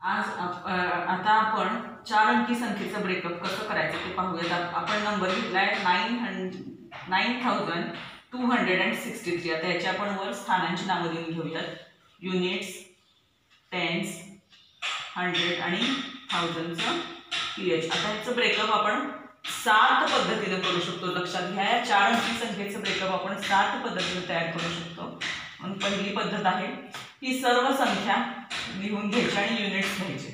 आता आपण 4 अंकी संख्येचं ब्रेकअप कसं करायचं ते पाहूयात। आपण नंबर घेतलाय 9263। आता याची आपण वर स्थानांची नावं देऊन घेऊयात। युनिट्स, टेन्स, 100 आणि 1000चं पीएच। आता याचं ब्रेकअप आपण 7 पद्धतीने करू शकतो। लक्षात घ्या, या 4 अंकी संख्येचं ब्रेकअप आपण 7 पद्धतीने तयार करू शकतो। म्हणून पहिली पद्धत आहे ही सर्व संख्या लिहून घ्यायची आणि युनिट्स घ्यायचे।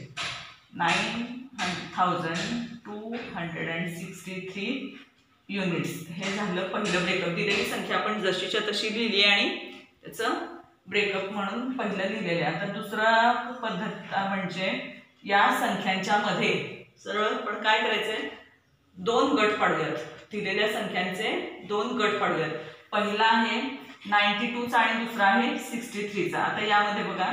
9263 युनिट्स हे झालं पहिलं ब्रेकअप। दिलेली संख्या आपण जशीच्या तशी लिहिली आणि त्याचं ब्रेकअप म्हणून पहिलं लिहिलेलं आहे। आता दुसरा पद्धत म्हणजे या संख्यांच्या मध्ये सरळ पण काय करायचंय, 2 गट पाडूयात। दिलेल्या संख्यांचे 2 गट पाडूयात। पहिला आहे 92चा आणि दुसरा आहे 63चा। आता यामध्ये बघा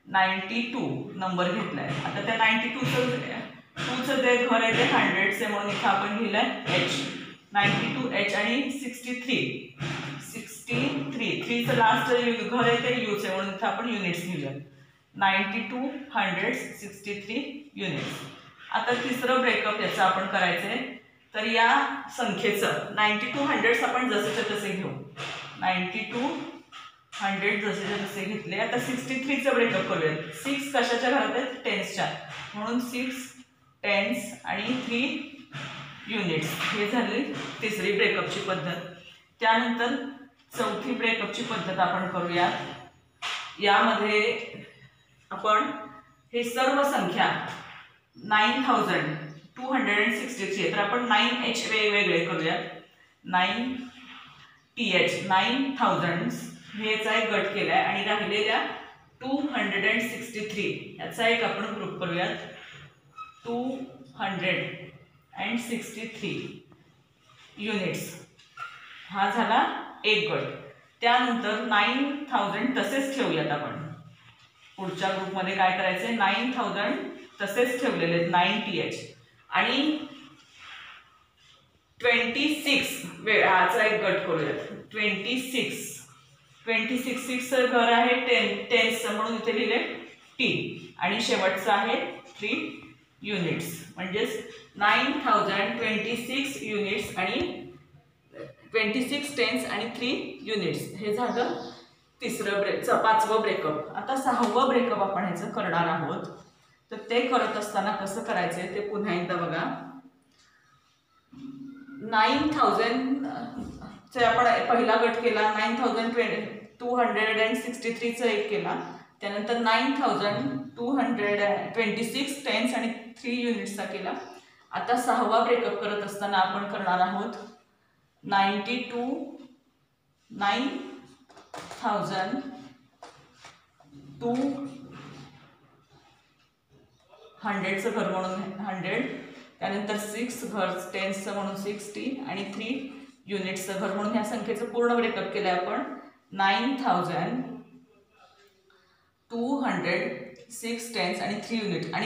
92 नंबर घेतलाय। आता त्या 92चं जे घर आहे ते 100चे म्हणून इथे आपण लिहिलंय H, 92H आणि 3चं लास्ट घर आहे ते यूचे म्हणून इथे आपण युनिट्स लिहिलं 92, 100, 63 युनिट्स। आता तिसरं ब्रेकअप याचं आपण करायचंय। तर या संख्येचं 92, 100 आपण जसेच्या तसे घेऊ। 92, 100 जसेच्या तसे घेतले। आता 63चं ब्रेकअप करूया। 6 कशाच्या घरात आहेत, टेन्सच्या, म्हणून 6 टेन्स आणि 3 युनिट्स हे झाली तिसरी ब्रेकअपची पद्धत। त्यानंतर चौथी ब्रेकअपची पद्धत आपण करूया। यामध्ये आपण हे सर्व संख्या 9263 तर आपण 9H वेगवेगळे करूया। 9TH 9000 हेचा एक गट केलाय आणि राहिलेल्या 263 याचा एक आपण ग्रुप करूयात। 263 युनिट्स हा झाला एक गट। त्यानंतर 9000 तसेच ठेवूयात आपण। पुढच्या ग्रुपमध्ये काय करायचंय, 9000 तसेच ठेवलेले आहेत 9TH आणि 26 वेळाचा एक गट करूयात। 26 घर आहे टेन्सचं म्हणून इथे लिहिले T आणि शेवटचं आहे 3 युनिट्स म्हणजेच 9026 युनिट्स आणि 26 टेन्स आणि 3 युनिट्स हे झालं पाचवं ब्रेकअप। आता 6वं ब्रेकअप आपण ह्याचं करणार आहोत। तर ते करत असताना कसं करायचंय ते पुन्हा एकदा बघा। 9000 आपण पहिला गट केला, 9263चा एक केला, त्यानंतर 9226 टेन्स आणि 3 युनिट्सचा केला। आता 6वा ब्रेकअप करत असताना आपण करणार आहोत 100चं घर म्हणून 100, त्यानंतर 6 घर टेन्सचं म्हणून 60 आणि 3 युनिट्सचं घर म्हणून ह्या संख्येचं पूर्ण ब्रेकअप केलंय आपण 9206 टेन्स आणि 3 युनिट आणि